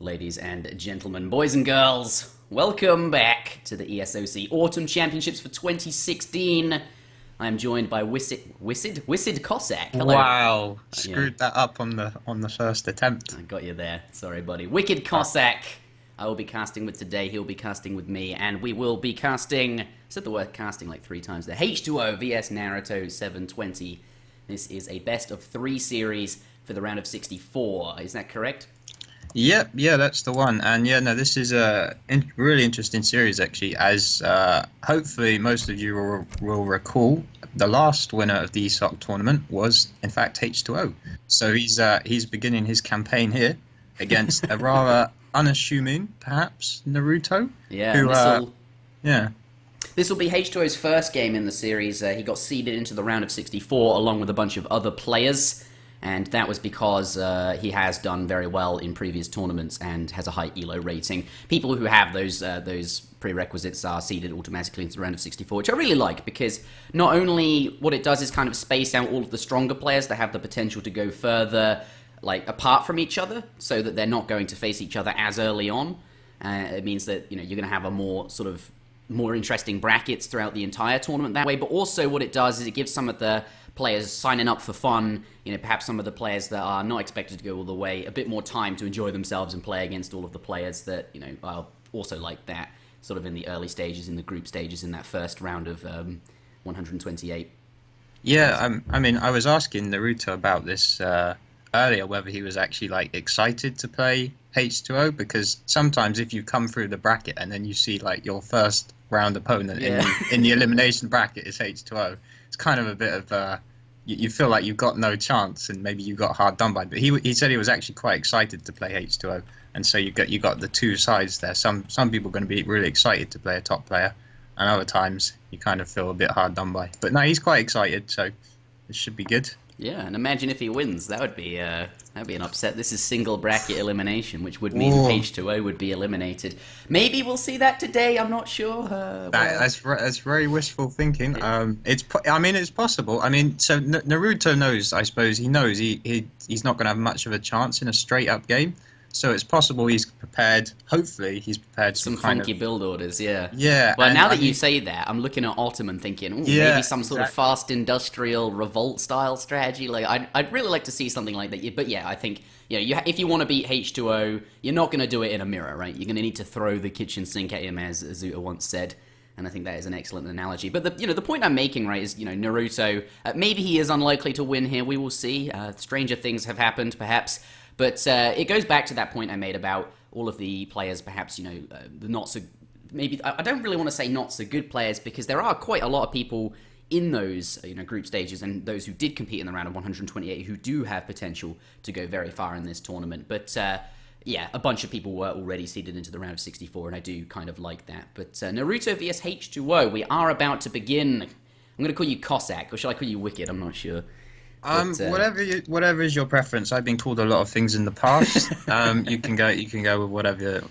Ladies and gentlemen, boys and girls, welcome back to the ESOC Autumn Championships for 2016. I am joined by WickedCossack. Hello. Wow, screwed that up on the first attempt. I got you there. Sorry, buddy. WickedCossack. I will be casting with today. He'll be casting with me, and we will be casting. I said the word casting like 3 times there. H2O vs Naruto720. This is a best of 3 series for the round of 64. Is that correct? Yep, yeah, that's the one. And yeah, no, this is a really interesting series actually, as hopefully most of you will recall. The last winner of the ESOC tournament was, in fact, H2O. So he's beginning his campaign here against a rather unassuming, perhaps, Naruto. Yeah, This will be H2O's first game in the series. He got seeded into the round of 64 along with a bunch of other players. And that was because he has done very well in previous tournaments and has a high ELO rating. People who have those prerequisites are seeded automatically into the round of 64, which I really like, because not only what it does is kind of space out all of the stronger players that have the potential to go further, like apart from each other, so that they're not going to face each other as early on. It means that you're going to have a more interesting brackets throughout the entire tournament that way. But also what it does is it gives some of the players signing up for fun, perhaps some of the players that are not expected to go all the way, a bit more time to enjoy themselves and play against all of the players that, are also like that, sort of in the early stages, in the group stages, in that first round of 128. Yeah, I mean, I was asking Naruto about this earlier, whether he was actually excited to play H2O, because sometimes if you come through the bracket and then you see your first round opponent in the elimination bracket is H2O, it's kind of a bit of you feel like you've got no chance and maybe you got hard done by. But he said he was actually quite excited to play H2O, and so you got the two sides there. Some people are going to be really excited to play a top player, and other times you kind of feel a bit hard done by. But no, he's quite excited, so it should be good. Yeah, and imagine if he wins. That'd be an upset. This is single bracket elimination, which would mean H2O would be eliminated. Maybe we'll see that today. I'm not sure. That's very wishful thinking. It's possible. I mean, so Naruto knows. I suppose he knows he's not going to have much of a chance in a straight up game. So it's possible he's prepared. Hopefully, he's prepared some funky build orders. Yeah. Yeah. Well, now that you say that, I'm looking at Autumn and thinking, maybe some sort of fast industrial revolt style strategy. I'd really like to see something like that. But yeah, I think if you want to beat H2O, you're not going to do it in a mirror, right? You're going to need to throw the kitchen sink at him, as Azuta once said. And I think that is an excellent analogy. But the point I'm making, right, is Naruto. Maybe he is unlikely to win here. We will see. Stranger things have happened, perhaps. But it goes back to that point I made about all of the players, perhaps, the not so... Maybe, I don't really want to say not so good players, because there are quite a lot of people in those, group stages, and those who did compete in the round of 128 who do have potential to go very far in this tournament. But, yeah, a bunch of people were already seeded into the round of 64, and I do kind of like that. But Naruto vs H2O, we are about to begin. I'm going to call you Cossack, or shall I call you Wicked? I'm not sure. But, whatever is your preference. I've been called a lot of things in the past. You can go with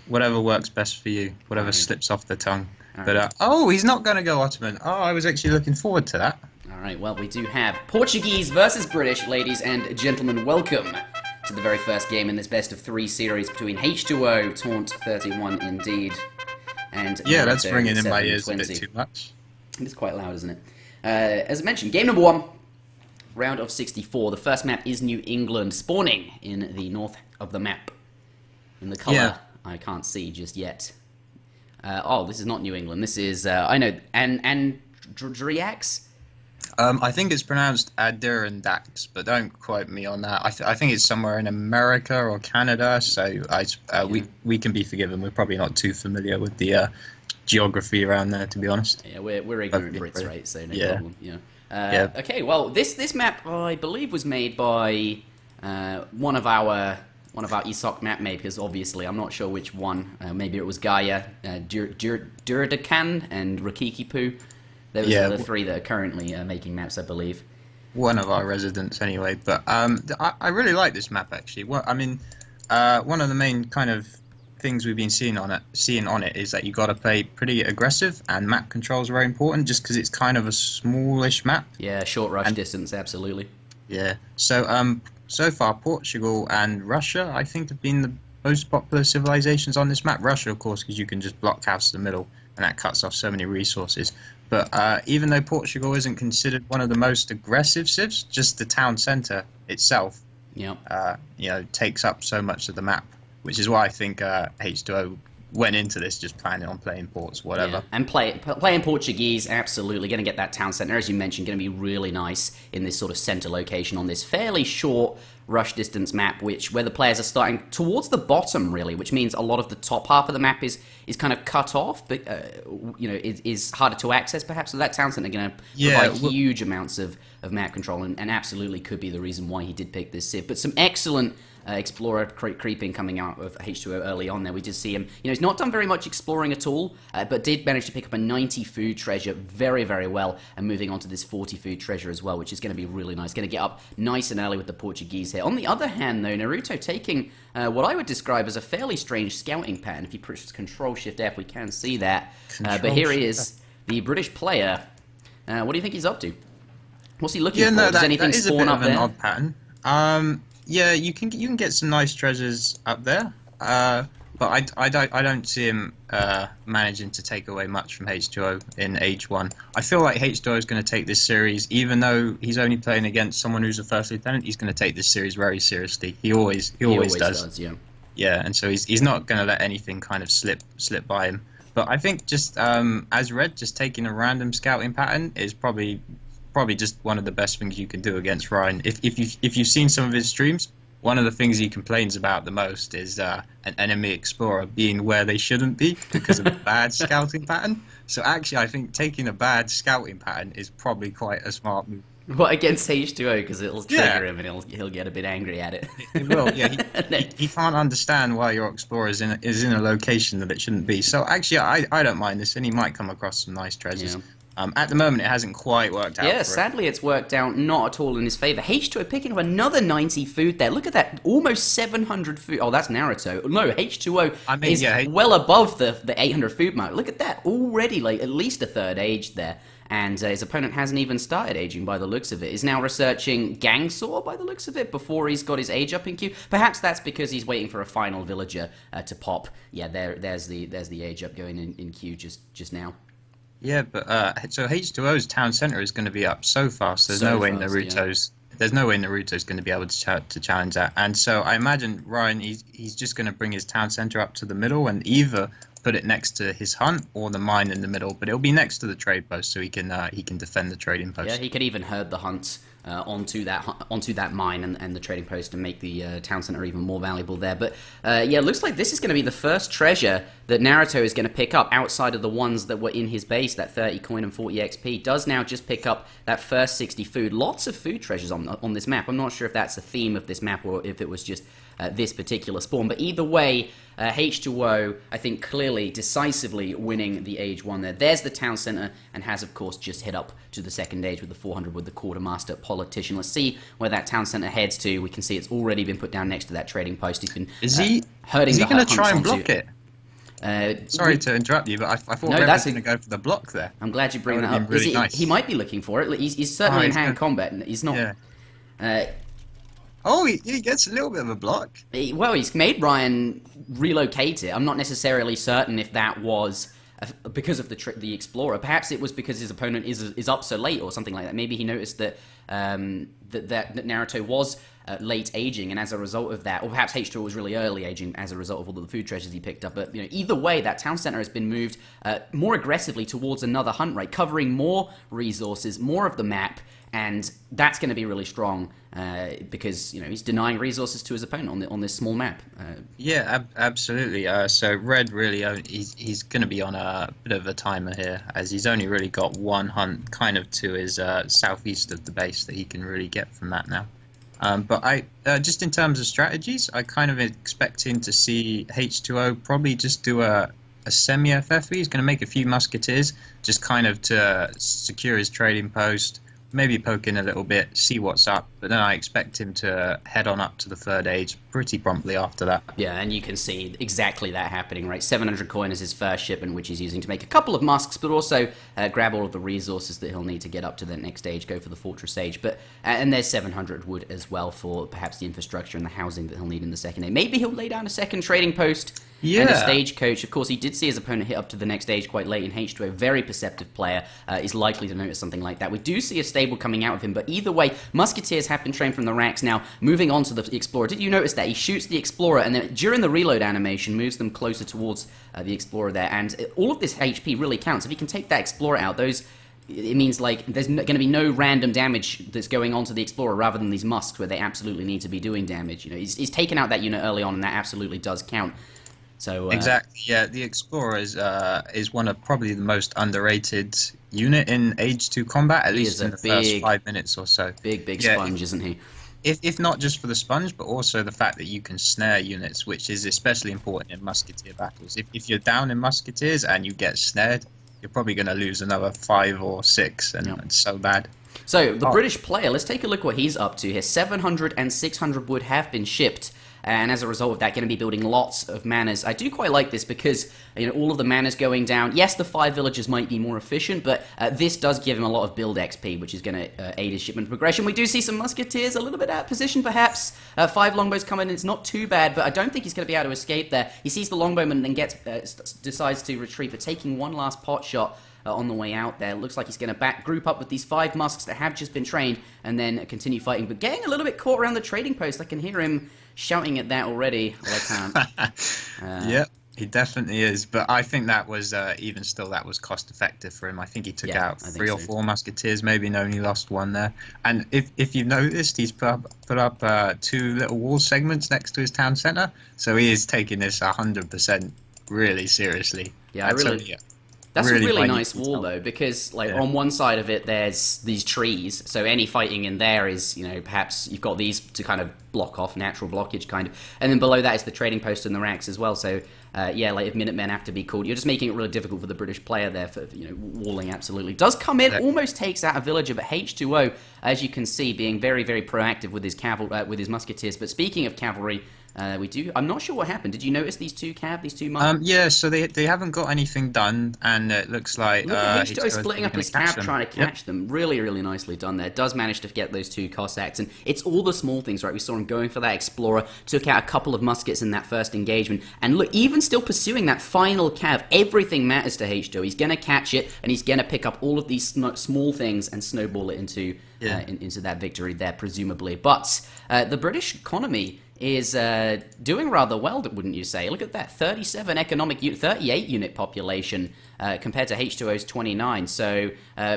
whatever works best for you. Whatever slips off the tongue. But he's not going to go Ottoman. Oh, I was actually looking forward to that. All right. Well, we do have Portuguese versus British, ladies and gentlemen. Welcome to the very first game in this best of 3 series between H2O, Taunt 31 indeed, and yeah, that's ringing in my ears a bit too much. It's quite loud, isn't it? As I mentioned, game number 1. Round of 64. The first map is New England, spawning in the north of the map. In the colour, I can't see just yet. This is not New England. This is, I know, Andriax? I think it's pronounced Adirondax, but don't quote me on that. I think it's somewhere in America or Canada, so we can be forgiven. We're probably not too familiar with the geography around there, to be honest. Yeah, we're ignorant Brits, right? So no problem. Yeah. Okay, well, this map, I believe, was made by one of our ESOC map makers, obviously. I'm not sure which one. Maybe it was Gaia, Durdakan, and Rakikipu. Those are the 3 that are currently making maps, I believe. One of our residents, anyway. But I really like this map, actually. Well, I mean, one of the main kind of things we've been seeing on it is that you got to play pretty aggressive, and map controls are very important, just because it's kind of a smallish map. Yeah, short rush distance, absolutely. Yeah. So so far Portugal and Russia, I think, have been most popular civilizations on this map. Russia, of course, because you can just block house the middle, and that cuts off so many resources. But even though Portugal isn't considered one of the most aggressive civs, just the town centre itself, takes up so much of the map, which is why I think H2O went into this just planning on playing ports, whatever. Yeah. And playing Portuguese, absolutely. Going to get that town centre, as you mentioned, going to be really nice in this sort of centre location on this fairly short rush distance map, where the players are starting towards the bottom, really, which means a lot of the top half of the map is kind of cut off, but is harder to access, perhaps. So that town centre going to provide huge amounts of map control, and absolutely could be the reason why he did pick this civ. But some excellent explorer creeping coming out of H2O early on there. We did see him, he's not done very much exploring at all, but did manage to pick up a 90 food treasure very, very well, and moving on to this 40 food treasure as well, which is going to be really nice. Going to get up nice and early with the Portuguese here. On the other hand, though, Naruto taking what I would describe as a fairly strange scouting pattern. If you push Control-Shift-F, we can see that. But here he is, the British player. What do you think he's up to? What's he looking for? Does anything spawn up there? That is a bit of an odd pattern. Yeah, you can get some nice treasures up there, but I don't see him managing to take away much from H2O in Age 1. I feel like H2O is going to take this series, even though he's only playing against someone who's a first lieutenant. He's going to take this series very seriously. He always does. Yeah, and so he's not going to let anything kind of slip by him. But I think just as Red, just taking a random scouting pattern is probably just one of the best things you can do against Ryan. If you've seen some of his streams, one of the things he complains about the most is an enemy explorer being where they shouldn't be because of a bad scouting pattern. So actually, I think taking a bad scouting pattern is probably quite a smart move. Well, against H2O, because it'll trigger him and he'll get a bit angry at it. He will, yeah. He can't understand why your explorer is in a location that it shouldn't be. So actually, I don't mind this, and he might come across some nice treasures. Yeah. At the moment, it hasn't quite worked out. Yeah, sadly, it's worked out not at all in his favour. H2O picking up another 90 food there. Look at that, almost 700 food. Oh, that's Naruto. No, H2O is well above the 800 food mark. Look at that, already like at least a third aged there. And his opponent hasn't even started aging by the looks of it. He's now researching Gangsaw by the looks of it before he's got his age up in queue. Perhaps that's because he's waiting for a final villager to pop. Yeah, there's the age up going in queue just now. Yeah, but so H2O's town center is going to be up so fast. There's no way Naruto's going to be able to challenge that. And so I imagine Ryan, he's just going to bring his town center up to the middle and either put it next to his hunt or the mine in the middle, but it'll be next to the trade post so he can defend the trading post. Yeah, he could even herd the hunt onto that mine and the trading post and make the town center even more valuable there. But yeah, it looks like this is going to be the first treasure that Naruto is going to pick up outside of the ones that were in his base. That 30 coin and 40 XP does now just pick up that first 60 food. Lots of food treasures on this map. I'm not sure if that's the theme of this map or if it was just this particular spawn, but either way, H2O, I think, clearly, decisively winning the Age 1 there. There's the town center, and has, of course, just hit up to the second age with the 400 with the quartermaster politician. Let's see where that town center heads to. We can see it's already been put down next to that trading post. He's been herding. Is he going to try and block it? Sorry to interrupt you, but I thought Red was going to go for the block there. I'm glad you bring that up. Really nice. He might be looking for it. He's certainly in hand combat. He's not... Yeah. He gets a little bit of a block. He's made Ryan relocate it. I'm not necessarily certain if that was because of the Explorer. Perhaps it was because his opponent is up so late or something like that. Maybe he noticed that that Naruto was late aging, and as a result of that, or perhaps H2O was really early aging as a result of all of the food treasures he picked up. But either way, that town center has been moved more aggressively towards another hunt rate, covering more resources, more of the map. And that's going to be really strong because he's denying resources to his opponent on this small map. Yeah, absolutely. So Red really he's going to be on a bit of a timer here, as he's only really got one hunt kind of to his southeast of the base that he can really get from that now. But I just in terms of strategies, I kind of expecting to see H2O probably just do a semi-FFE. He's going to make a few musketeers just kind of to secure his trading post, maybe poke in a little bit, see what's up, but then I expect him to head on up to the third age pretty promptly after that. Yeah, and you can see exactly that happening, right? 700 coin is his first shipment, which he's using to make a couple of musks, but also grab all of the resources that he'll need to get up to that next stage, go for the fortress age. But and there's 700 wood as well for perhaps the infrastructure and the housing that he'll need in the second age. Maybe he'll lay down a second trading post. Yeah. And a stagecoach. Of course, he did see his opponent hit up to the next stage quite late in H2O. Very perceptive player is likely to notice something like that. We do see a stable coming out of him, but either way, Musketeers have been trained from the racks. Now, moving on to the Explorer. Did you notice that? He shoots the Explorer, and then during the reload animation, moves them closer towards the Explorer there. And all of this HP really counts. If he can take that Explorer out, it means like there's going to be no random damage that's going on to the Explorer rather than these musks where they absolutely need to be doing damage. You know, he's taken out that unit early on, and that absolutely does count. So, exactly, yeah. The Explorer is one of probably the most underrated unit in Age 2 combat, at least in the first 5 minutes or so. Big sponge, isn't he? If not just for the sponge, but also the fact that you can snare units, which is especially important in Musketeer battles. If you're down in Musketeers and you get snared, you're probably going to lose another 5 or 6, and it's so bad. So, the British player, let's take a look what he's up to here. 700 and 600 wood have been shipped. And as a result of that, going to be building lots of manors. I do quite like this because, you know, all of the manors going down. Yes, the 5 villagers might be more efficient, but this does give him a lot of build XP, which is going to aid his shipment progression. We do see some musketeers a little bit out of position, perhaps. 5 longbows coming in. It's not too bad, but I don't think he's going to be able to escape there. He sees the longbowman and then decides to retreat, but taking one last pot shot on the way out there. Looks like he's going to group up with these 5 musks that have just been trained and then continue fighting. But getting a little bit caught around the trading post. I can hear him shouting at that already. Well, I can't. Yeah, he definitely is. But I think that was, even still, that was cost effective for him. I think he took out 3 or 4 musketeers, maybe, and only lost 1 there. And if you've noticed, he's put up 2 little wall segments next to his town centre. So he is taking this 100% really seriously. Yeah, That's a really nice wall, though, because on one side of it, there's these trees. So any fighting in there is, you know, perhaps you've got these to kind of block off natural blockage, kind of. And then below that is the trading post and the racks as well. So, yeah, like if Minutemen have to be called, you're just making it really difficult for the British player there for, you know, walling absolutely. Does come in, almost takes out a villager, but H2O, as you can see, being very, very proactive with his with his musketeers. But speaking of cavalry, I'm not sure what happened. Did you notice these two musks? Yeah, so they haven't got anything done, and it looks like H2O splitting up his cab trying to catch them. Really, really nicely done there. Does manage to get those 2 Cossacks, and it's all the small things, right? We saw him going for that Explorer, took out a couple of muskets in that first engagement, and look, even still pursuing that final cav, everything matters to H2O. He's going to catch it, and he's going to pick up all of these small things and snowball it into that victory there, presumably. But the British economy is doing rather well, wouldn't you say? Look at that, 37 economic unit, 38 unit population compared to H2O's 29. So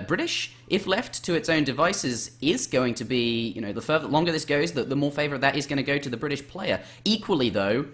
British, if left to its own devices, is going to be, you know, the longer this goes, the more favour of that is going to go to the British player. Equally, though,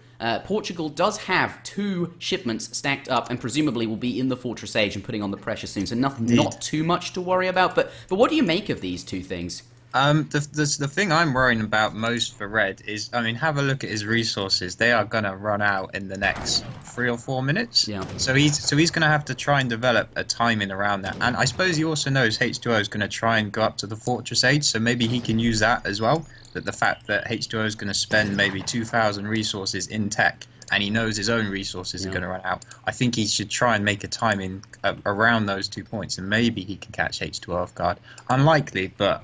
Portugal does have 2 shipments stacked up and presumably will be in the Fortress Age and putting on the pressure soon. So not too much to worry about. But what do you make of these 2 things? The thing I'm worrying about most for Red is, I mean, have a look at his resources. They are going to run out in the next 3 or 4 minutes. Yeah. So he's going to have to try and develop a timing around that. And I suppose he also knows H2O is going to try and go up to the Fortress Age, so maybe he can use that as well. That the fact that H2O is going to spend maybe 2,000 resources in tech, and he knows his own resources are going to run out. I think he should try and make a timing around those 2 points, and maybe he can catch H2O off guard. Unlikely, but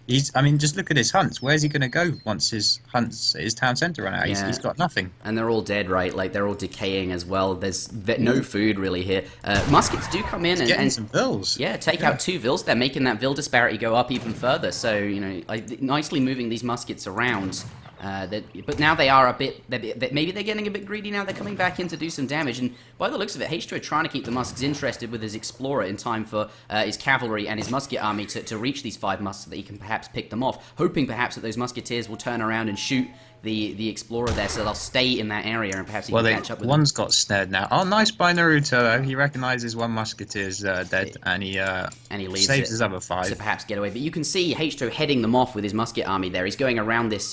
just look at his hunts. Where's he going to go once his town centre run out? He's got nothing. And they're all dead, right? Like, they're all decaying as well. There's no food really here. Muskets do come in and some vills. Yeah, take out 2 vills. They're making that vill disparity go up even further. So, you know, nicely moving these muskets around. But now they are maybe they're getting a bit greedy now. They're coming back in to do some damage, and by the looks of it, H2O trying to keep the musks interested with his Explorer in time for his cavalry and his musket army to reach these 5 musks so that he can perhaps pick them off, hoping perhaps that those musketeers will turn around and shoot the Explorer there, so they'll stay in that area and perhaps he can catch up with one's got snared now. Oh, nice by Naruto, though. He recognises 1 musketeer's dead, and he leaves saves his other 5. To perhaps get away. But you can see H2O heading them off with his musket army there. He's going around this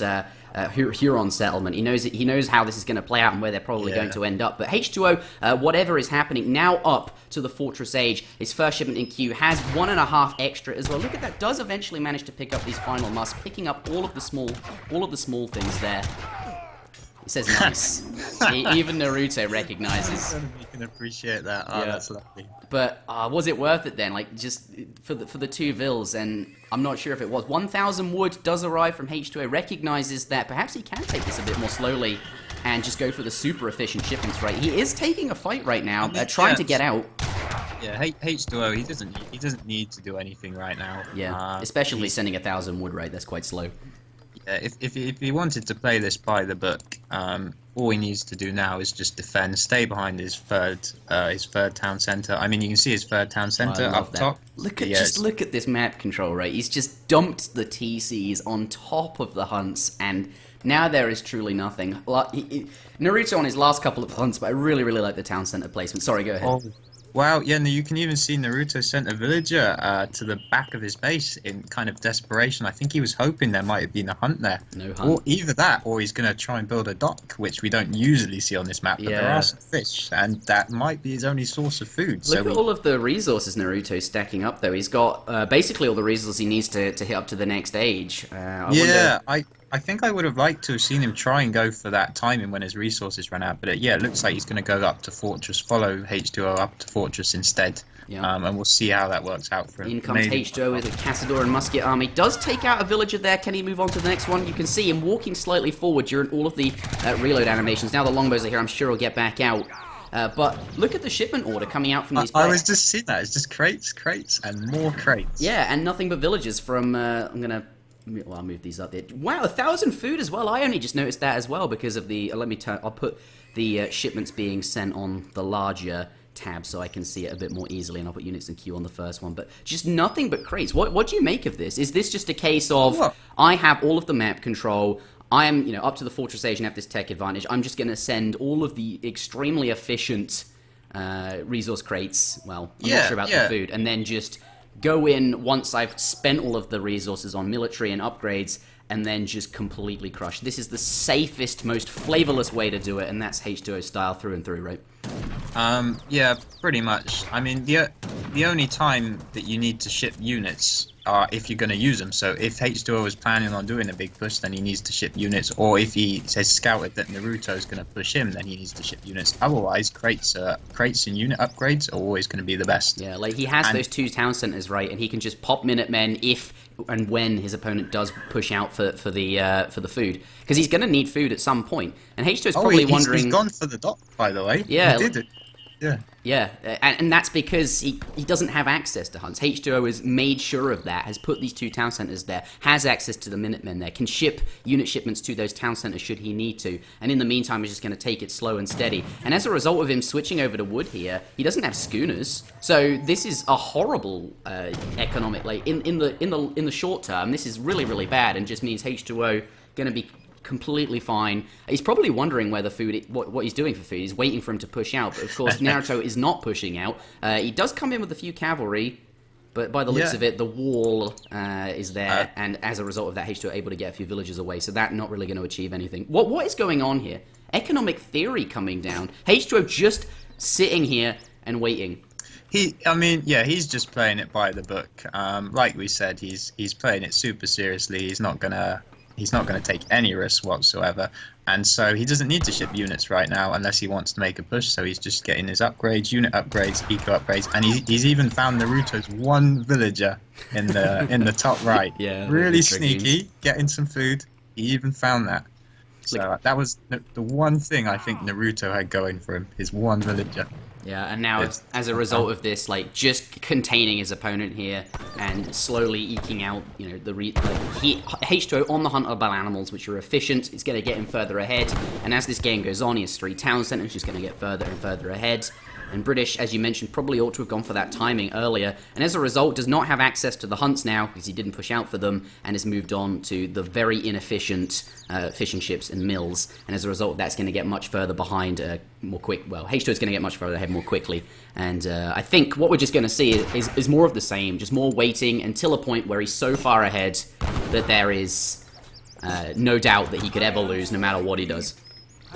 Huron settlement. He knows how this is going to play out and where they're probably going to end up. But H2O, whatever is happening, now up to the Fortress Age. His first shipment in queue has 1.5 extra as well. Look at that, does eventually manage to pick up these final musts, picking up all of the small things there. It says nice. Even Naruto recognizes. You can appreciate that. Oh, that's lovely. But was it worth it then? Like, just for the 2 vills, and I'm not sure if it was. 1,000 wood does arrive from H2O, recognizes that perhaps he can take this a bit more slowly and just go for the super efficient shipments rate. He is taking a fight right now, trying to get out. Yeah, H2O, he doesn't need to do anything right now. Yeah, especially sending 1,000 wood, right? That's quite slow. Yeah, if he wanted to play this by the book, all he needs to do now is just defend, stay behind his third town center. I mean, you can see his third town center up top. Look at this map control, right? He's just dumped the TCs on top of the hunts, and now there is truly nothing. Naruto on his last couple of hunts, but I really like the town center placement. Sorry, go ahead. Oh. Wow, yeah, you can even see Naruto sent a villager to the back of his base in kind of desperation. I think he was hoping there might have been a hunt there. No hunt. Or either that, or he's going to try and build a dock, which we don't usually see on this map, but there are some fish, and that might be his only source of food. Look at all of the resources Naruto's stacking up, though. He's got basically all the resources he needs to hit up to the next age. I think I would have liked to have seen him try and go for that timing when his resources run out, but it looks like he's going to go up to Fortress, follow H2O up to Fortress instead, and we'll see how that works out for him. In comes H2O with a Cazador and Musket army. Does take out a villager there. Can he move on to the next one? You can see him walking slightly forward during all of the reload animations. Now the longbows are here. I'm sure he'll get back out. But look at the shipment order coming out from these players. I was just seeing that. It's just crates, and more crates. Yeah, and nothing but villagers from... I'll move these up there. Wow, 1,000 food as well. I only just noticed that as well because of the... I'll put the shipments being sent on the larger tab so I can see it a bit more easily, and I'll put units in queue on the first one. But just nothing but crates. What do you make of this? Is this just a case of I have all of the map control, I am up to the Fortress Age and have this tech advantage, I'm just going to send all of the extremely efficient resource crates, well, I'm not sure about the food, and then just go in once I've spent all of the resources on military and upgrades, and then just completely crush. This is the safest, most flavorless way to do it, and that's H2O style through and through, right? Yeah, pretty much. I mean, the only time that you need to ship units are if you're going to use them. So if H2O is planning on doing a big push, then he needs to ship units. Or if he says scouted that Naruto is going to push him, then he needs to ship units. Otherwise, crates and unit upgrades are always going to be the best. Yeah, like he has those 2 town centers, right? And he can just pop Minutemen if and when his opponent does push out for the food, because he's going to need food at some point. And H2O is probably wondering. He's gone for the dock, by the way. Yeah, he did it. Yeah, and that's because he doesn't have access to hunts. H2O has made sure of that, has put these 2 town centers there, has access to the Minutemen there, can ship unit shipments to those town centers should he need to, and in the meantime he's just going to take it slow and steady. And as a result of him switching over to wood here, he doesn't have schooners, so this is a horrible economic, like in the short term, this is really bad, and just means H2O going to be completely fine. He's probably wondering where the food, what he's doing for food. He's waiting for him to push out, but of course Naruto is not pushing out. He does come in with a few cavalry, but by the looks of it, the wall is there, and as a result of that, H2O able to get a few villagers away, so that's not really going to achieve anything. What is going on here? Economic theory coming down. H2O just sitting here and waiting. He's just playing it by the book. Like we said, he's playing it super seriously. He's not gonna take any risks whatsoever, and so he doesn't need to ship units right now unless he wants to make a push. So he's just getting his upgrades, unit upgrades, eco upgrades, and he's even found Naruto's 1 villager in the top right. Yeah, really sneaky, getting some food. He even found that. So that was the one thing I think Naruto had going for him, his 1 villager. Yeah, and now as a result of this, like, just containing his opponent here and slowly eking out, H2O on the hunt of animals which are efficient, is going to get him further ahead, and as this game goes on, he has 3 town centers, just going to get further and further ahead. And British, as you mentioned, probably ought to have gone for that timing earlier, and as a result does not have access to the hunts now because he didn't push out for them, and has moved on to the very inefficient fishing ships and mills, and as a result that's going to get much further behind more quick. Well, H2O is going to get much further ahead more quickly, and I think what we're just going to see is more of the same, just more waiting until a point where he's so far ahead that there is no doubt that he could ever lose, no matter what he does.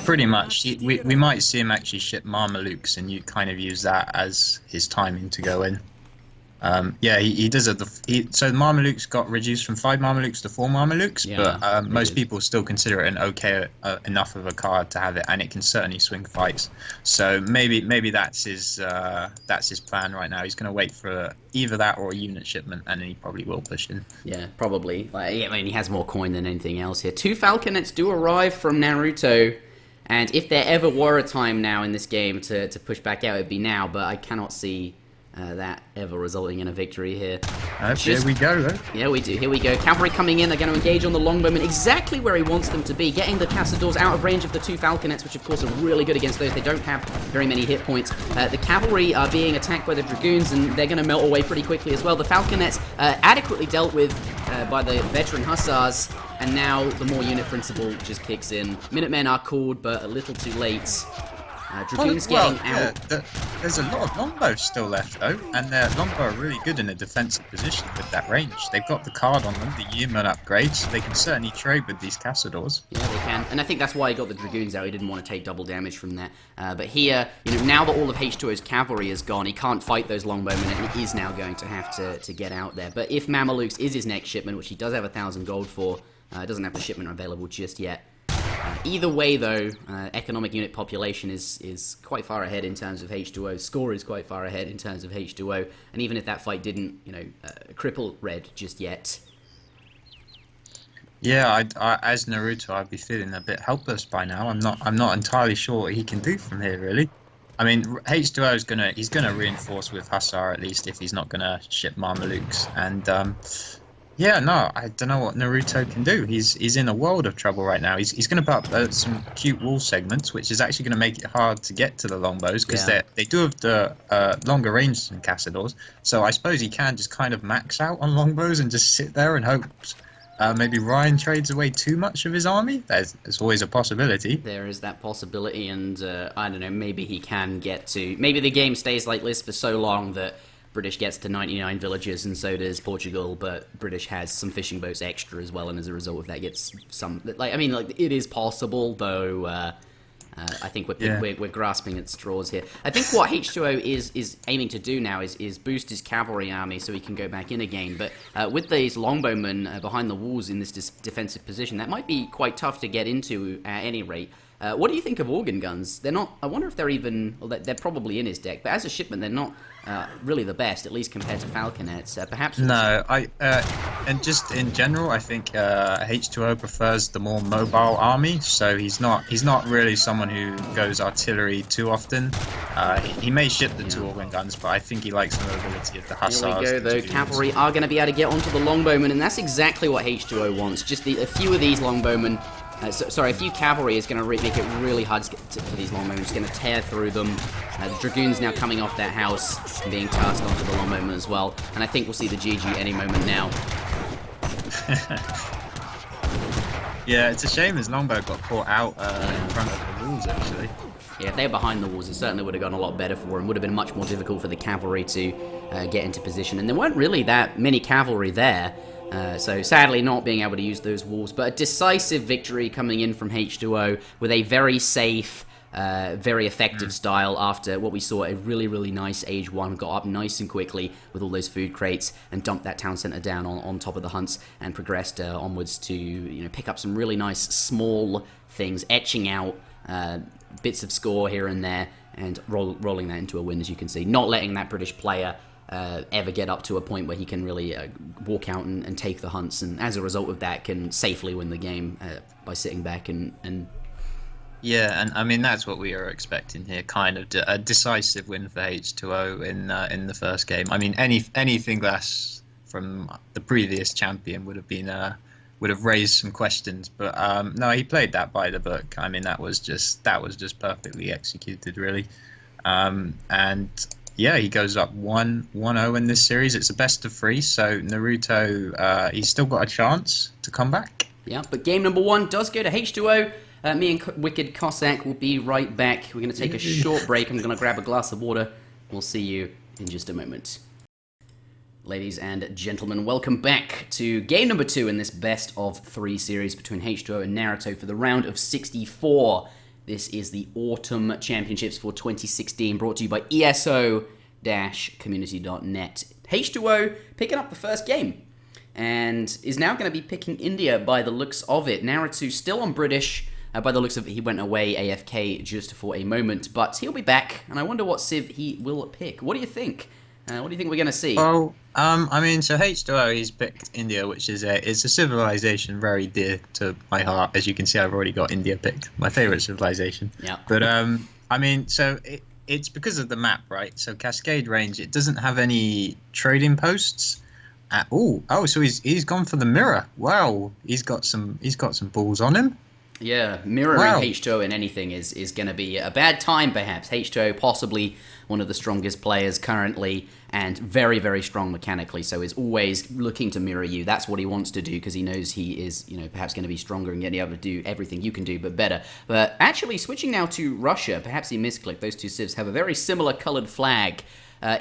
Pretty much. We might see him actually ship Marmalukes, and you kind of use that as his timing to go in. Yeah, he does it. So Marmalukes got reduced from 5 Marmalukes to 4 Marmalukes, yeah, but most people still consider it an okay enough of a card to have it, and it can certainly swing fights. So maybe that's his plan right now. He's going to wait for either that or a unit shipment, and then he probably will push in. Yeah, probably. Like, I mean, he has more coin than anything else here. 2 Falconets do arrive from Naruto. And if there ever were a time now in this game to push back out, it'd be now, but I cannot see that ever resulting in a victory here. Here we go, though. Yeah, we do. Here we go. Cavalry coming in. They're going to engage on the longbowmen exactly where he wants them to be, getting the Cazadors out of range of the 2 Falconets, which of course are really good against those. They don't have very many hit points. The cavalry are being attacked by the Dragoons, and they're going to melt away pretty quickly as well. The Falconets adequately dealt with by the veteran Hussars, and now the more unit principle just kicks in. Minutemen are called, but a little too late. Dragoons getting out. There's a lot of longbows still left, though, and their longbow are really good in a defensive position with that range. They've got the card on them, the human upgrade, so they can certainly trade with these Cazadors. Yeah, they can, and I think that's why he got the Dragoons out. He didn't want to take double damage from that. But here, now that all of H2O's cavalry is gone, he can't fight those longbowmen, and he is now going to have to get out there. But if Mamelukes is his next shipment, which he does have 1,000 gold for, doesn't have the shipment available just yet. Either way, though, economic unit population is quite far ahead in terms of H2O. Score is quite far ahead in terms of H2O. And even if that fight didn't, cripple Red just yet. Yeah, I as Naruto, I'd be feeling a bit helpless by now. I'm not entirely sure what he can do from here, really. I mean, H2O he's gonna reinforce with Hussar at least if he's not gonna ship Marmalukes. And yeah, no, I don't know what Naruto can do. He's in a world of trouble right now. He's going to put up some cute wall segments, which is actually going to make it hard to get to the longbows because they do have the longer range than Cazadors. So I suppose he can just kind of max out on longbows and just sit there and hope maybe Ryan trades away too much of his army. There's always a possibility. There is that possibility, and I don't know, maybe he can get to... Maybe the game stays like this for so long that British gets to 99 villages, and so does Portugal, but British has some fishing boats extra as well, and as a result of that gets some... it is possible, though I think we're grasping at straws here. I think what H2O is aiming to do now is boost his cavalry army so he can go back in again, but with these longbowmen behind the walls in this defensive position, that might be quite tough to get into at any rate. What do you think of organ guns? They're not... I wonder if they're even... Well, they're probably in his deck, but as a shipment, they're not really the best, at least compared to Falconets. Perhaps... No, and just in general, I think H2O prefers the more mobile army, so he's not really someone who goes artillery too often. He may ship the 2 organ guns, but I think he likes the mobility of the Hussars. Here we go, though. Cavalry are going to be able to get onto the longbowmen, and that's exactly what H2O wants. Just a few of these longbowmen... a few cavalry is going to make it really hard for these longbowmen. It's going to tear through them. The Dragoons now coming off that house and being tasked onto the longbowmen as well. And I think we'll see the GG any moment now. Yeah, it's a shame his longbow got caught out in front of the walls, actually. Yeah, if they were behind the walls, it certainly would have gone a lot better for him. Would have been much more difficult for the cavalry to get into position. And there weren't really that many cavalry there. So sadly not being able to use those walls, but a decisive victory coming in from H2O with a very safe, very effective style after what we saw a really, really nice Age 1, got up nice and quickly with all those food crates and dumped that town centre down on top of the hunts and progressed onwards to pick up some really nice small things, etching out bits of score here and there and rolling that into a win, as you can see, not letting that British player ever get up to a point where he can really walk out and take the hunts, and as a result of that can safely win the game by sitting back and yeah, and I mean that's what we are expecting here, kind of a decisive win for H2O in the first game. I mean anything less from the previous champion would have raised some questions, but no, he played that by the book. I mean that was just perfectly executed, really, and yeah, he goes up 1-0 in this series. It's a best of 3, so Naruto, he's still got a chance to come back. Yeah, but game number 1 does go to H2O. Me and WickedCossack will be right back. We're going to take a short break. I'm going to grab a glass of water. We'll see you in just a moment. Ladies and gentlemen, welcome back to game number 2 in this best of 3 series between H2O and Naruto for the round of 64. This is the Autumn Championships for 2016, brought to you by ESO-community.net. H2O picking up the first game, and is now going to be picking India by the looks of it. Naruto still on British, by the looks of it. He went away AFK just for a moment, but he'll be back, and I wonder what civ he will pick. What do you think? What do you think we're going to see? Well, so H2O, he's picked India, which is a civilization very dear to my heart. As you can see, I've already got India picked, my favorite civilization. Yeah. But it's because of the map, right? So Cascade Range, it doesn't have any trading posts. So he's gone for the mirror. Wow, he's got some balls on him. Yeah, mirroring H2O in anything is going to be a bad time, perhaps. H2O possibly one of the strongest players currently, and very, very strong mechanically, so is always looking to mirror you. That's what he wants to do, because he knows he is, perhaps going to be stronger and going to be able to do everything you can do, but better. But actually, switching now to Russia, perhaps he misclicked. Those two civs have a very similar colored flag.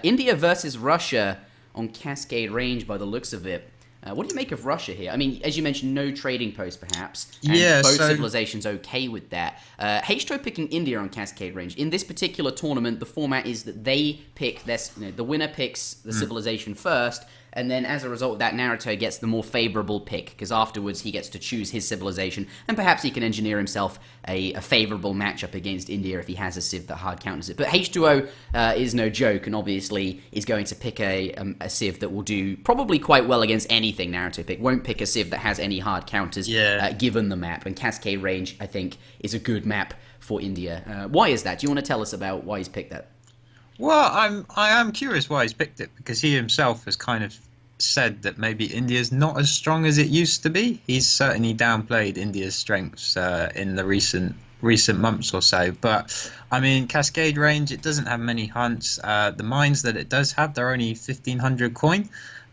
India versus Russia on Cascade Range by the looks of it. What do you make of Russia here? I mean, as you mentioned, no trading post, perhaps. And both civilizations okay with that. H2O picking India on Cascade Range. In this particular tournament, the format is that they pick the winner picks the civilization first, and then as a result of that, Naruto gets the more favorable pick, because afterwards he gets to choose his civilization, and perhaps he can engineer himself a favorable matchup against India if he has a civ that hard counters it. But H2O is no joke, and obviously is going to pick a civ that will do probably quite well against anything Naruto pick. Won't pick a civ that has any hard counters given the map, and Cascade Range, I think, is a good map for India. Why is that? Do you want to tell us about why he's picked that? Well, I am curious why he's picked it, because he himself has kind of said that maybe India's not as strong as it used to be. He's certainly downplayed India's strengths in the recent months or so. But I mean, Cascade Range, it doesn't have many hunts. The mines that it does have, they're only 1,500 coin.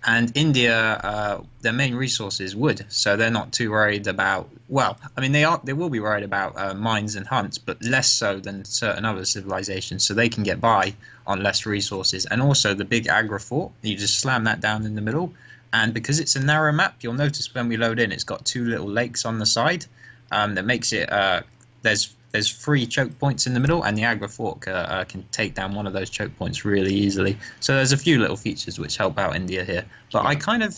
And India, their main resource is wood, so they're not too worried about. Well, I mean, they will be worried about mines and hunts, but less so than certain other civilizations. So they can get by on less resources. And also the big Agra fort, you just slam that down in the middle. And because it's a narrow map, you'll notice when we load in, it's got 2 little lakes on the side. That makes it there's 3 choke points in the middle, and the Agra Fort can take down one of those choke points really easily. So there's a few little features which help out India here. But I kind of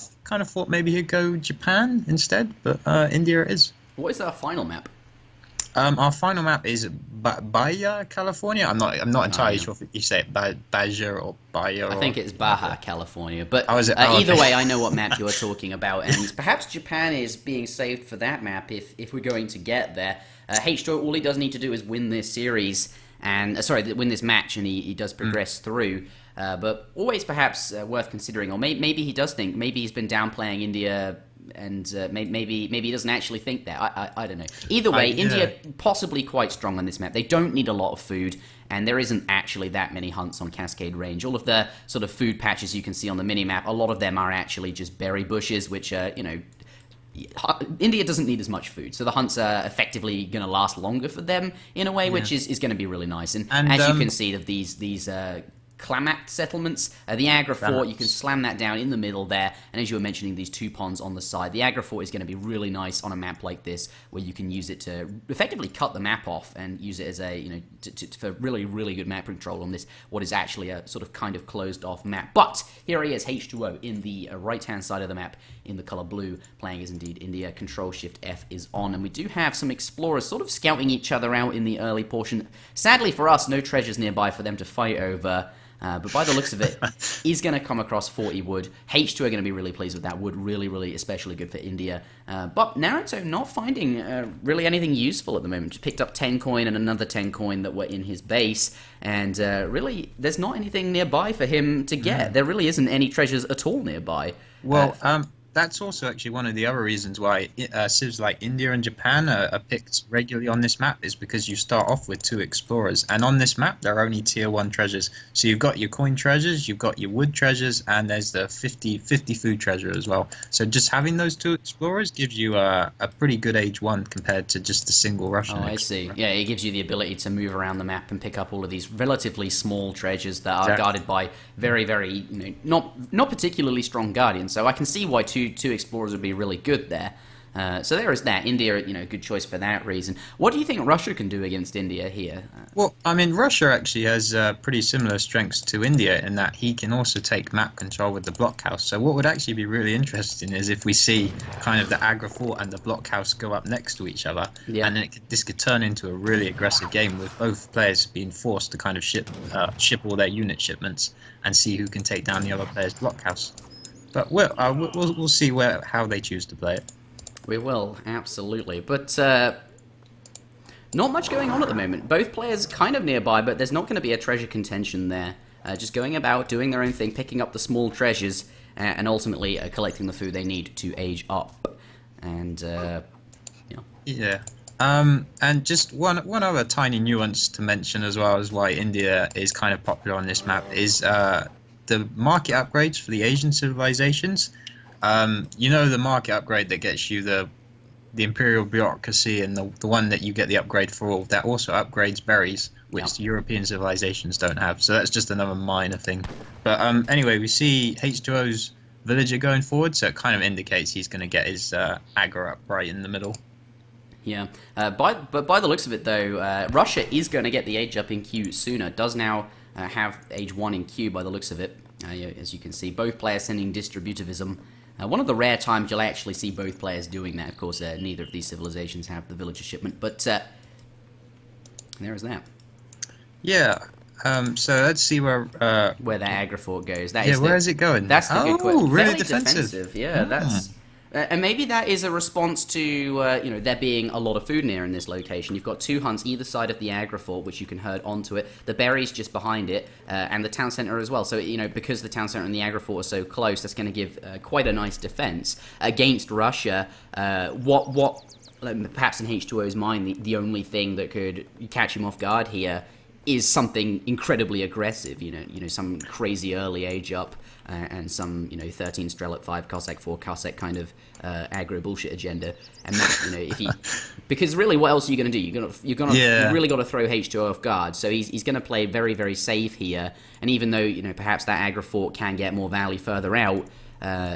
thought maybe he'd go Japan instead, but India it is. What is our final map? Our final map is Baja, California. I'm not entirely sure if you say it Baja or Baja. I think it's Baja, California. But either way, I know what map you are talking about, and perhaps Japan is being saved for that map if we're going to get there. H2O, all he does need to do is win this series, and win this match, and he does progress through. But always perhaps worth considering, or maybe he does think, maybe he's been downplaying India, and maybe he doesn't actually think that. I don't know. Either way, India possibly quite strong on this map. They don't need a lot of food, and there isn't actually that many hunts on Cascade Range. All of the sort of food patches you can see on the minimap, a lot of them are actually just berry bushes, which are, India doesn't need as much food, so the hunts are effectively going to last longer for them in a way, which is going to be really nice. And as you can see, of these Klamath settlements, the Agra Fort, you can slam that down in the middle there, and as you were mentioning, these 2 ponds on the side. The Agra Fort is going to be really nice on a map like this, where you can use it to effectively cut the map off and use it as a, for really, really good map control on this, what is actually a sort of kind of closed off map. But here he is, H2O, in the right-hand side of the map, in the color blue, playing as indeed India. Control-Shift-F is on, and we do have some explorers sort of scouting each other out in the early portion. Sadly for us, no treasures nearby for them to fight over. But by the looks of it, he's going to come across 40 wood. H2 are going to be really pleased with that wood. Really, really especially good for India. But Naruto not finding really anything useful at the moment. Just picked up 10 coin and another 10 coin that were in his base. And really, there's not anything nearby for him to get. There really isn't any treasures at all nearby. Well, that's also actually one of the other reasons why civs like India and Japan are picked regularly on this map, is because you start off with 2 explorers, and on this map there are only tier 1 treasures. So you've got your coin treasures, you've got your wood treasures, and there's the 50 food treasure as well. So just having those 2 explorers gives you a pretty good age 1 compared to just a single Russian explorer. I see. Yeah, it gives you the ability to move around the map and pick up all of these relatively small treasures that are guarded by very, very, not particularly strong guardians. So I can see why two explorers would be really good there. So there is that. India, good choice for that reason. What do you think Russia can do against India here? Well, I mean, Russia actually has pretty similar strengths to India in that he can also take map control with the blockhouse. So what would actually be really interesting is if we see kind of the Agra fort and the blockhouse go up next to each other, and then this could turn into a really aggressive game with both players being forced to kind of ship all their unit shipments and see who can take down the other player's blockhouse. But we'll see how they choose to play it. We will, absolutely. But not much going on at the moment. Both players kind of nearby, but there's not going to be a treasure contention there. Just going about, doing their own thing, picking up the small treasures, and ultimately collecting the food they need to age up. And, Yeah. And just one other tiny nuance to mention as well as why India is kind of popular on this map is the market upgrades for the Asian civilizations. The market upgrade that gets you the imperial bureaucracy, and the one that you get the upgrade for all, that also upgrades berries, which European civilizations don't have. So that's just another minor thing. But anyway, we see H2O's villager going forward, so it kind of indicates he's going to get his aggro up right in the middle. Yeah, but by the looks of it, though, Russia is going to get the age up in queue sooner. Does now have age 1 in queue by the looks of it. As you can see, both players sending distributivism. One of the rare times you'll actually see both players doing that. Of course, neither of these civilizations have the villager shipment, but there is that. Yeah. So let's see where that Agra fort goes. Where is it going? That's the good question. Really defensive. Yeah, that's. And maybe that is a response to, there being a lot of food near in this location. You've got 2 hunts either side of the Agra fort, which you can herd onto it. The berries just behind it, and the town center as well. So, because the town center and the Agra fort are so close, that's going to give quite a nice defense against Russia. Perhaps in H2O's mind, the only thing that could catch him off guard here is something incredibly aggressive. Some crazy early age up. And some, 13 Strelot, 5 Cossack, 4 Cossack kind of aggro bullshit agenda, and that, because really, what else are you going to do? You really got to throw H2O off guard. So he's going to play very, very safe here, and even though perhaps that aggro fort can get more value further out,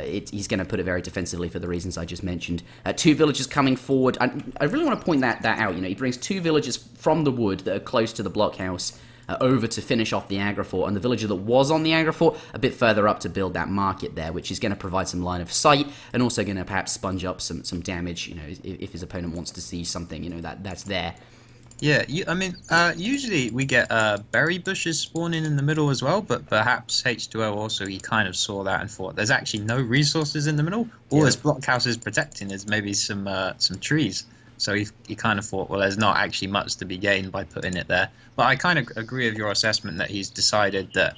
he's going to put it very defensively for the reasons I just mentioned. 2 villagers coming forward. I really want to point that out. He brings 2 villagers from the wood that are close to the blockhouse. Over to finish off the Agra fort, and the villager that was on the Agra fort a bit further up to build that market there, which is going to provide some line of sight and also going to perhaps sponge up some damage. If his opponent wants to see something, that's there. Yeah, usually we get berry bushes spawning in the middle as well, but perhaps H2O also, he kind of saw that and thought there's actually no resources in the middle. All this blockhouse is protecting is maybe some trees. So he kind of thought, well, there's not actually much to be gained by putting it there. But I kind of agree with your assessment that he's decided that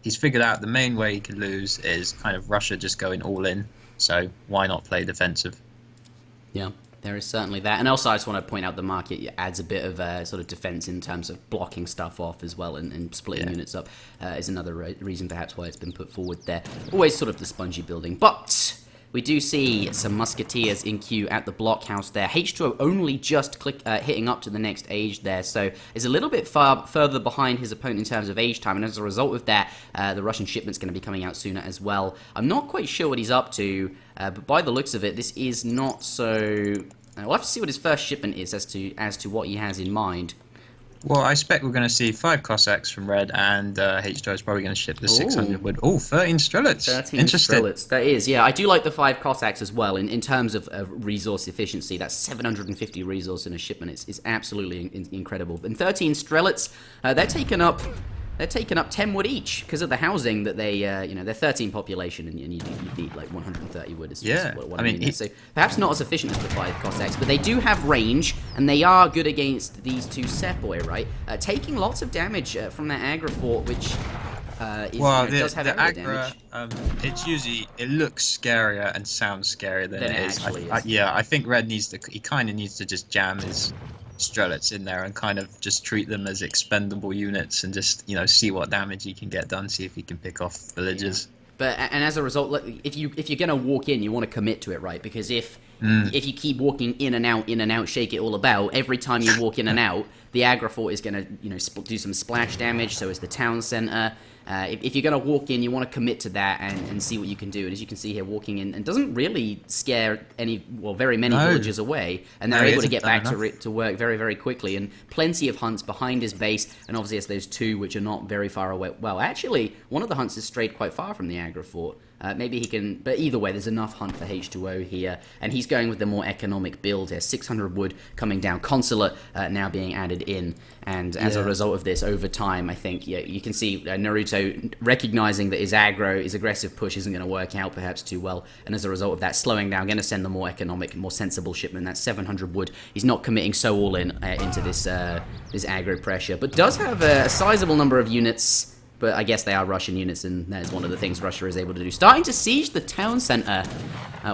he's figured out the main way he could lose is kind of Russia just going all in. So why not play defensive? Yeah, there is certainly that. And also I just want to point out the market adds a bit of sort of defense in terms of blocking stuff off as well and splitting units up is another reason perhaps why it's been put forward there. Always sort of the spongy building. But we do see some musketeers in queue at the blockhouse there. H2O only just hitting up to the next age there, so is a little bit further behind his opponent in terms of age time, and as a result of that, the Russian shipment's going to be coming out sooner as well. I'm not quite sure what he's up to, but by the looks of it, this is not so. We'll have to see what his first shipment is as to what he has in mind. Well, I expect we're going to see 5 Cossacks from Red, and H2O is probably going to ship the 600 wood. Oh, 13 Strelets. 13 Strelets. That is, yeah. I do like the 5 Cossacks as well in terms of resource efficiency. That's 750 resource in a shipment. It's absolutely incredible. And 13 Strelets, they're taking up 10 wood each because of the housing that they, they're 13 population and you need like 130 wood. So perhaps not as efficient as the 5 Cossacks, but they do have range and they are good against these 2 Sepoy, right? Taking lots of damage from that Agra fort, which Well, does have the area Agra, damage. it's usually, it looks scarier and sounds scarier than it is. Actually is. Yeah, I think Red he kind of needs to just jam his Strelets in there and kind of just treat them as expendable units and just, see what damage he can get done, see if he can pick off villagers. But and as a result, if you're gonna walk in, you want to commit to it, right? Because if you keep walking in and out, shake it all about, every time you walk in and out, the Agra Fort is gonna do some splash damage. So is the town center. If you're gonna walk in, you want to commit to that and see what you can do. And as you can see here, walking in and doesn't really scare very many villagers away, and they're able to get back to work very, very quickly. And plenty of hunts behind his base, and obviously there's those two which are not very far away. Well, actually, one of the hunts is strayed quite far from the Agra Fort. Maybe he can, but either way, there's enough hunt for H2O here, and he's going with the more economic build here. 600 wood coming down, consulate now being added in, and as a result of this, over time, I think you can see Naruto recognizing that his aggressive push isn't going to work out perhaps too well, and as a result of that, slowing down, going to send the more economic, more sensible shipment. That's 700 wood. He's not committing so all in into this aggro pressure, but does have a sizable number of units. But I guess they are Russian units, and that is one of the things Russia is able to do. Starting to siege the town center.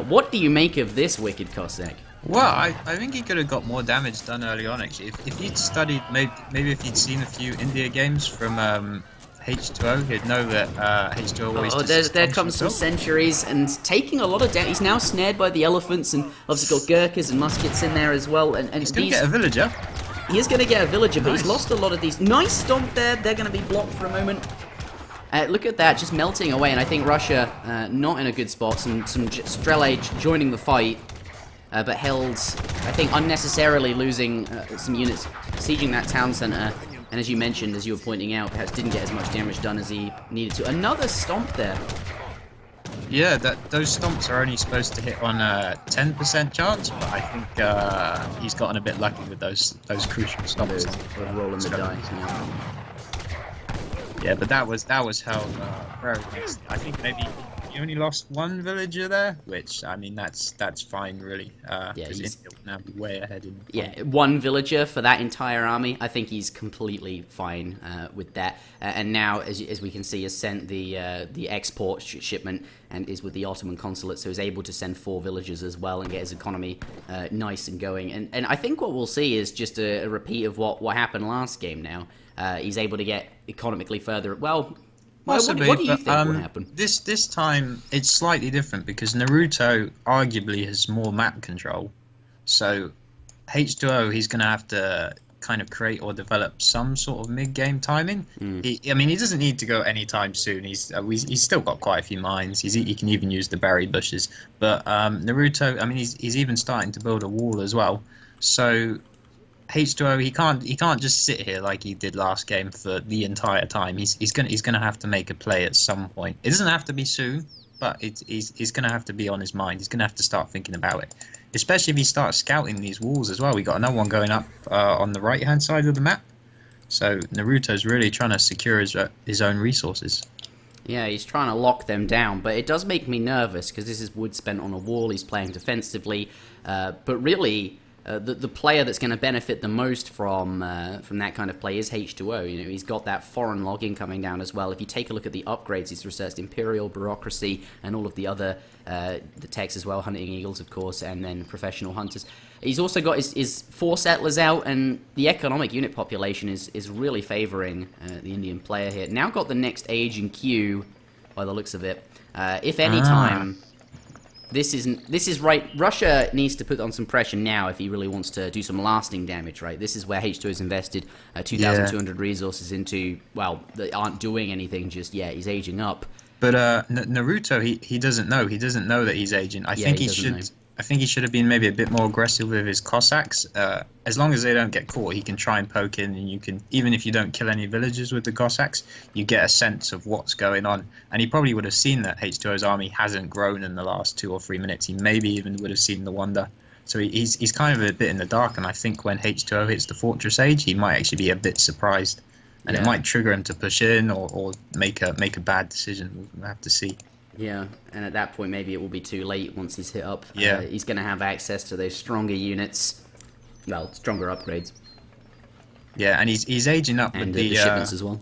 What do you make of this, Wicked Cossack? Well, I think he could have got more damage done early on, actually. If he'd studied, maybe if he'd seen a few India games from H2O, he'd know that H2O always there comes some centuries, and taking a lot of damage. He's now snared by the elephants, and obviously got Gurkhas and muskets in there as well. And he's going to get a villager. He is going to get a villager, but he's lost a lot of these. Nice stomp there. They're going to be blocked for a moment. Look at that, just melting away. And I think Russia not in a good spot. Some Strelage joining the fight, but held, I think, unnecessarily losing some units, sieging that town center. And as you mentioned, as you were pointing out, perhaps didn't get as much damage done as he needed to. Another stomp there. Yeah, those stomps are only supposed to hit on a 10% chance, but I think he's gotten a bit lucky with those crucial stomps. Rolling the dice. Yeah, but that was held very nicely. I think maybe he only lost one villager there, which I mean that's fine really. Because India will now be way ahead in. Yeah, one villager for that entire army. I think he's completely fine with that. And now, as we can see, has sent the export shipment and is with the Ottoman consulate, so he's able to send 4 villagers as well and get his economy nice and going. And I think what we'll see is just a repeat of what happened last game. Now he's able to get economically further. Well. Possibly, what do you think will happen? This time it's slightly different because Naruto arguably has more map control. So H2O, he's going to have to kind of create or develop some sort of mid-game timing. He doesn't need to go anytime soon. He's still got quite a few mines. He can even use the berry bushes. But Naruto, I mean, he's even starting to build a wall as well. So H2O, he can't just sit here like he did last game for the entire time. He's gonna have to make a play at some point. It doesn't have to be soon, but he's gonna have to be on his mind. He's gonna have to start thinking about it, especially if he starts scouting these walls as well. We got another one going up on the right hand side of the map. So Naruto's really trying to secure his own resources. Yeah, he's trying to lock them down, but it does make me nervous because this is wood spent on a wall. He's playing defensively, but really. The player that's going to benefit the most from that kind of play is H2O. He's got that foreign logging coming down as well. If you take a look at the upgrades, he's researched Imperial, Bureaucracy, and all of the other the techs as well, Hunting Eagles, of course, and then Professional Hunters. He's also got his 4 settlers out, and the economic unit population is really favouring the Indian player here. Now got the next age in queue, by the looks of it. If any time... This is right. Russia needs to put on some pressure now if he really wants to do some lasting damage, right? This is where H2O has invested 2,200 resources into, well, that aren't doing anything just yet. He's aging up. But Naruto, he doesn't know. He doesn't know that he's aging. I think he should have been maybe a bit more aggressive with his Cossacks. As long as they don't get caught, he can try and poke in, and you can, even if you don't kill any villagers with the Cossacks, you get a sense of what's going on. And he probably would have seen that H2O's army hasn't grown in the last 2 or 3 minutes. He maybe even would have seen the wonder. So he's kind of a bit in the dark, and I think when H2O hits the Fortress Age, he might actually be a bit surprised. And it might trigger him to push in or make a bad decision. We'll have to see. Yeah, and at that point, maybe it will be too late once he's hit up. Yeah. He's going to have access to those stronger units. Well, stronger upgrades. Yeah, and he's aging up and with the shipments as well.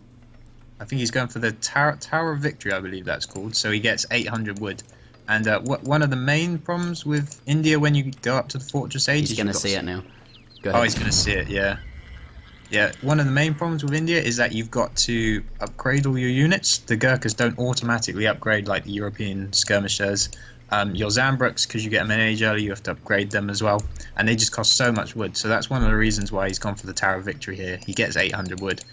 I think he's going for the Tower of Victory, I believe that's called. So he gets 800 wood. And one of the main problems with India when you go up to the Fortress Age... He's going to see it now. Go Oh, ahead. he's going to see it, yeah. Yeah, one of the main problems with India is that you've got to upgrade all your units. The Gurkhas don't automatically upgrade like the European skirmishers. Your Zambruks, because you get them in age early, you have to upgrade them as well. And they just cost so much wood. So that's one of the reasons why he's gone for the Tower of Victory here. He gets 800 wood.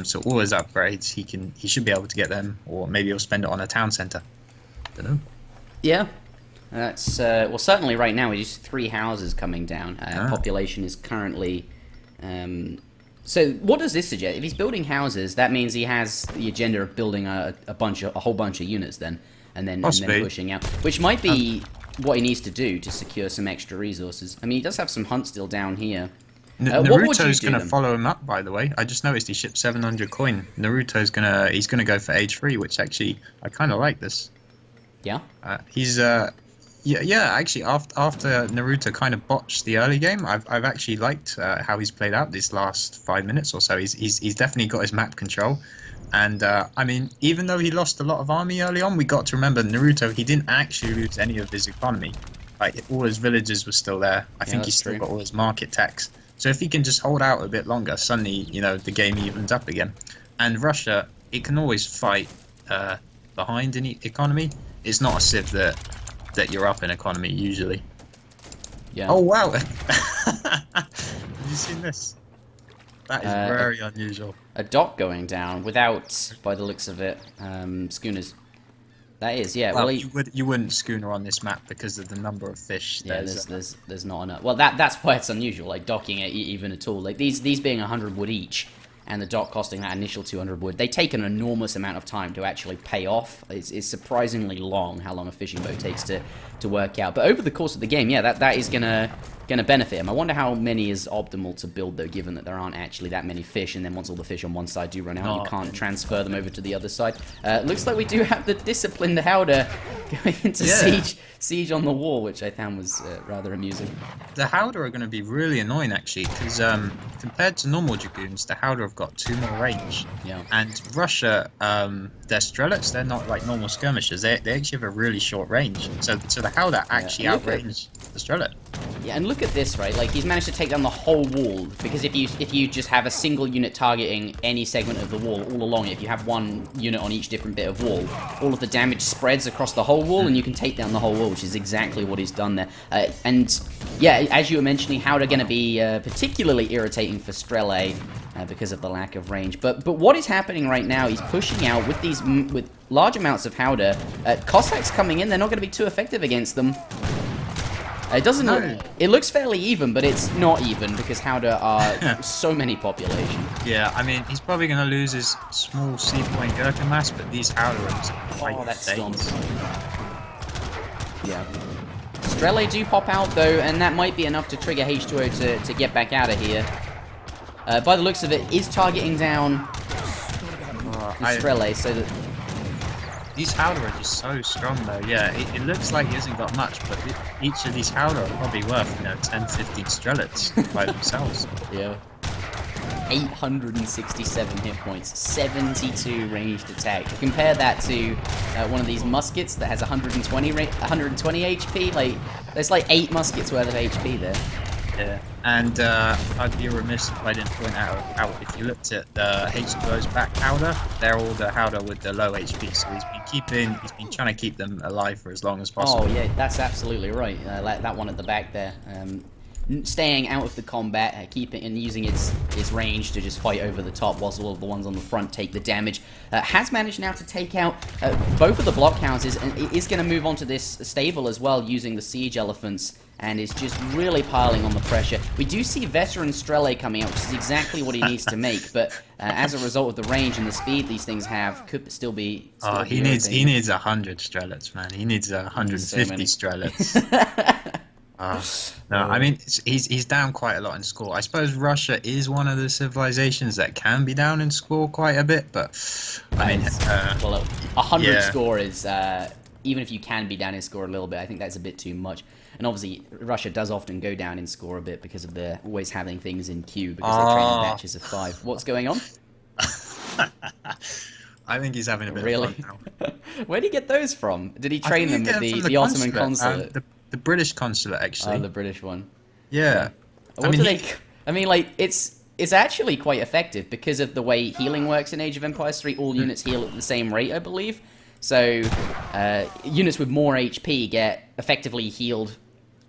So all his upgrades, he should be able to get them. Or maybe he'll spend it on a town centre. Don't know. Yeah. That's, well, certainly right now, we just 3 houses coming down. Population is currently... So what does this suggest? If he's building houses, that means he has the agenda of building a whole bunch of units then, and then pushing out, which might be what he needs to do to secure some extra resources. I mean, he does have some hunt still down here. Naruto's going to follow him up, by the way. I just noticed he shipped 700 coin. Naruto's he's gonna go for age 3, which actually I kind of like this. Yeah. Yeah. Actually, after Naruto kind of botched the early game, I've actually liked how he's played out these last 5 minutes or so. He's definitely got his map control, and I mean, even though he lost a lot of army early on, we got to remember Naruto. He didn't actually lose any of his economy. Like all his villages were still there. I think he's still got all his market tax. So if he can just hold out a bit longer, suddenly the game evens up again. And Russia, it can always fight behind in economy. It's not a civ that you're up in economy usually. Yeah. Oh wow! Have you seen this? That is very unusual. A dock going down without, by the looks of it, schooners. That is, yeah. Well, you wouldn't schooner on this map because of the number of fish. Yeah, there's not enough. Well, that's why it's unusual, like docking it even at all. Like these being 100 wood each, and the dock costing that initial 200 wood, they take an enormous amount of time to actually pay off. It's surprisingly long how long a fishing boat takes to work out. But over the course of the game, yeah, that is gonna benefit him. I wonder how many is optimal to build though, given that there aren't actually that many fish, and then once all the fish on one side do run out, you can't transfer them over to the other side. Looks like we do have the disciplined Howder going into siege on the wall, which I found was rather amusing. The Howder are going to be really annoying actually, because compared to normal Dragoons, the Howder have got 2 more range. Yeah. And Russia, their Strelets, they're not like normal skirmishers. They actually have a really short range. So the Howder actually outrange the Strelet. Yeah, and look at this, right? Like, he's managed to take down the whole wall, because if you just have a single unit targeting any segment of the wall all along it, if you have one unit on each different bit of wall, all of the damage spreads across the whole wall, and you can take down the whole wall, which is exactly what he's done there. And, yeah, as you were mentioning, how they're going to be particularly irritating for Strele because of the lack of range. But what is happening right now, he's pushing out with these with large amounts of Howder. Cossacks coming in, they're not going to be too effective against them. It doesn't look, it looks fairly even, but it's not even because Howder are so many population. Yeah, I mean, he's probably going to lose his small C-point Gurkha mass, but these Howder are quite that's yeah. Strele do pop out though, and that might be enough to trigger H2O to get back out of here. By the looks of it, is targeting down Strele, so that... These Howler are just so strong though, yeah, it looks like he hasn't got much, but each of these Howler are probably worth, 10, 15 Strelets by themselves. Yeah. 867 hit points, 72 ranged attack. Compare that to one of these muskets that has 120 HP, like, there's like 8 muskets worth of HP there. Yeah, and I'd be remiss if I didn't point out if you looked at the H2O's back Howder, they're all the Howder with the low HP, so he's been trying to keep them alive for as long as possible. Oh yeah, that's absolutely right. That one at the back there, staying out of the combat, keeping and using its range to just fight over the top, whilst all of the ones on the front take the damage. Has managed now to take out both of the blockhouses, and is going to move on to this stable as well, using the siege elephants. And is just really piling on the pressure. We do see veteran Strele coming out, which is exactly what he needs to make. But as a result of the range and the speed these things have, could still be. He needs 100 Strelets, man. He needs 150 Strelets. No, I mean he's down quite a lot in score. I suppose Russia is one of the civilizations that can be down in score quite a bit, but I mean, well, 100 score is even if you can be down in score a little bit, I think that's a bit too much. And obviously, Russia does often go down in score a bit because of their always having things in queue because they train in batches of 5. What's going on? I think he's having a bit Really? of fun now. Where did he get those from? Did he I train think them at he get them from the Ottoman consulate? the British consulate, actually. Oh, the British one. Yeah. What do they? I mean, like it's actually quite effective because of the way healing works in Age of Empires 3. All units heal at the same rate, I believe. So units with more HP get effectively healed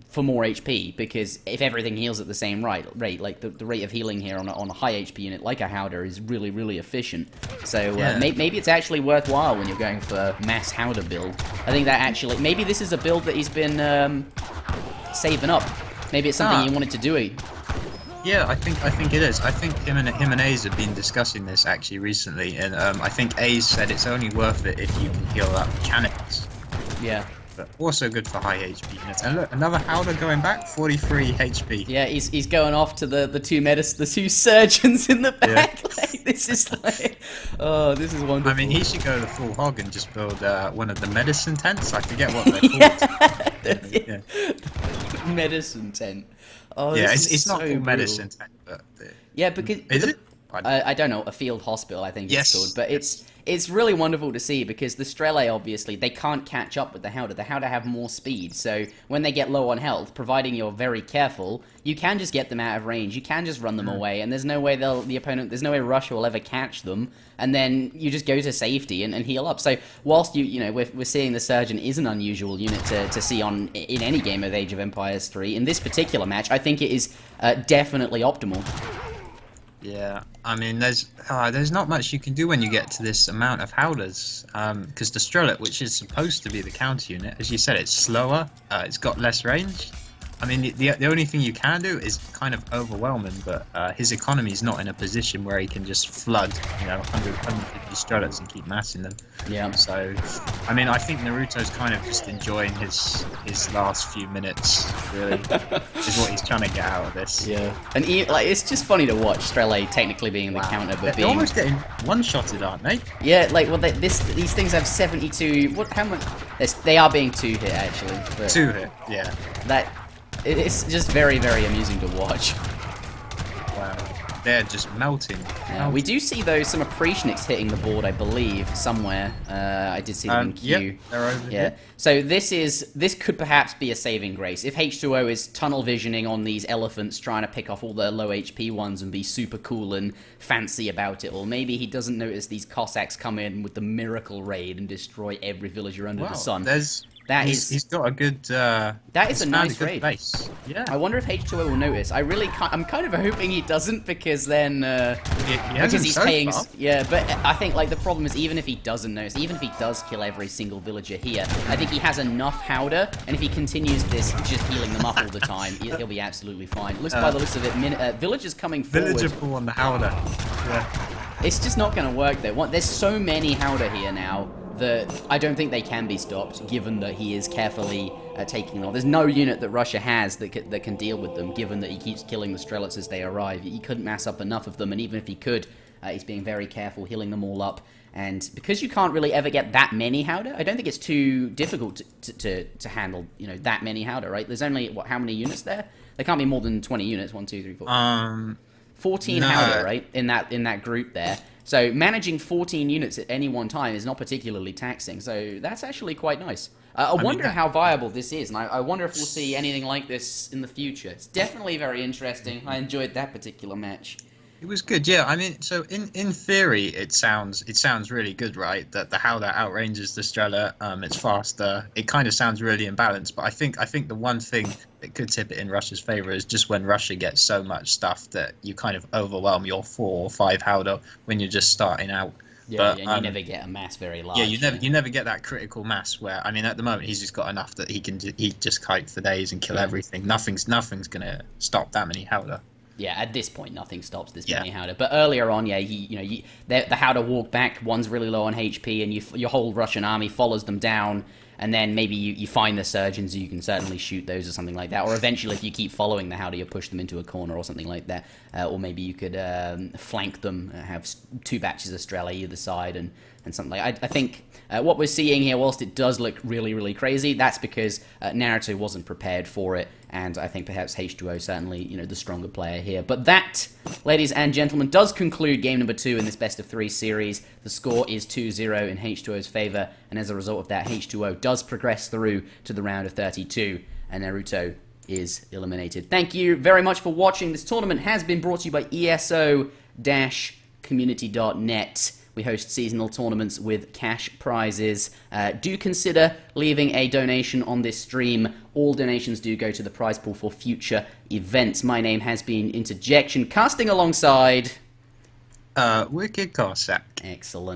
for more HP, because if everything heals at the same rate, like the rate of healing here on a high HP unit like a Howder is really, really efficient. So maybe it's actually worthwhile when you're going for mass Howder build. I think that actually, maybe this is a build that he's been saving up. Maybe it's something he wanted to do. Yeah, I think it is. I think him and Ace have been discussing this actually recently, and I think Ace said it's only worth it if you can heal up mechanics. Yeah. But also good for high HP units. And look, another Howler going back, 43 HP. Yeah, he's going off to the two surgeons in the back. Yeah. Like, this is like, oh, this is wonderful. I mean, he should go the full hog and just build one of the medicine tents. I forget what they're called. Yeah. Medicine tent. Oh, yeah, it's not so called medicine tent, but yeah, because is it? I don't know, a field hospital, I think it's called, but it's really wonderful to see, because the Strelae, obviously, they can't catch up with the Howder. The Howder have more speed, so when they get low on health, providing you're very careful, you can just get them out of range, you can just run them away, and there's no way there's no way Russia will ever catch them, and then you just go to safety and heal up. So whilst we're seeing the Surgeon is an unusual unit to see in any game of Age of Empires 3, in this particular match, I think it is definitely optimal. Yeah, I mean, there's not much you can do when you get to this amount of Howlers, because the Strellet, which is supposed to be the counter unit, as you said, it's slower, it's got less range. I mean, the only thing you can do is kind of overwhelm him, but his economy is not in a position where he can just flood, 150 Strelets and keep massing them. Yeah. So, I mean, I think Naruto's kind of just enjoying his last few minutes, really, is what he's trying to get out of this. Yeah. And it's just funny to watch Strelae technically being the counter, but they're almost getting one-shotted, aren't they? Yeah, like, well, these things have 72. How much? They are being 2-hit actually. But 2-hit, yeah. It's just very, very amusing to watch. Wow. They're just melting. Yeah, we do see, though, some Appreciationics hitting the board, I believe, somewhere. I did see them in queue. Yep, they're over here. So this could perhaps be a saving grace. If H2O is tunnel visioning on these elephants, trying to pick off all the low HP ones and be super cool and fancy about it, or maybe he doesn't notice these Cossacks come in with the miracle raid and destroy every villager under the sun. He's got a good. That is a nice raid. Base. Yeah. I wonder if H2O will notice. I'm kind of hoping he doesn't, because then because he's paying. Yeah, but I think like the problem is, even if he doesn't notice, even if he does kill every single villager here, I think he has enough Howder, and if he continues this, just healing them up all the time, he'll be absolutely fine. By the looks of it, villagers coming forward. Villager pull on the Howder. Yeah. It's just not going to work though. There's so many Howder here now that I don't think they can be stopped, given that he is carefully taking them. There's no unit that Russia has that can deal with them, given that he keeps killing the Strelets as they arrive. He couldn't mass up enough of them, and even if he could, he's being very careful, healing them all up. And because you can't really ever get that many Howder, I don't think it's too difficult to handle, that many Howder, right? There's only, how many units there? There can't be more than 20 units, 1, 2, 3, 4. 14 Howder, right, in that group there. So managing 14 units at any one time is not particularly taxing. So that's actually quite nice. I wonder how viable this is, and I wonder if we'll see anything like this in the future. It's definitely very interesting. I enjoyed that particular match. It was good, yeah. I mean, so in theory, it sounds really good, right? That how that outranges the Strela, it's faster. It kind of sounds really imbalanced. But I think the one thing that could tip it in Russia's favor is just when Russia gets so much stuff that you kind of overwhelm your 4 or 5 Howder when you're just starting out. Yeah, and you never get a mass very large. Yeah, you never get that critical mass where, I mean, at the moment he's just got enough that he just kite for days and kill everything. Nothing's gonna stop that many Howder. Yeah, at this point, nothing stops this many Howder. But earlier on, the Howder walk back. One's really low on HP, and your whole Russian army follows them down. And then maybe you find the surgeons, you can certainly shoot those or something like that. Or eventually, if you keep following the Howder, you push them into a corner or something like that. Or maybe you could flank them, have 2 batches of Strela either side, and something like that. I think what we're seeing here, whilst it does look really, really crazy, that's because Naruto wasn't prepared for it. and I think perhaps H2O certainly, the stronger player here. But that, ladies and gentlemen, does conclude game number 2 in this best-of-3 series. The score is 2-0 in H2O's favor, and as a result of that, H2O does progress through to the round of 32, and Naruto is eliminated. Thank you very much for watching. This tournament has been brought to you by ESO-community.net. We host seasonal tournaments with cash prizes. Do consider leaving a donation on this stream. All donations do go to the prize pool for future events. My name has been Interjection, casting alongside... WickedCossack. Excellent.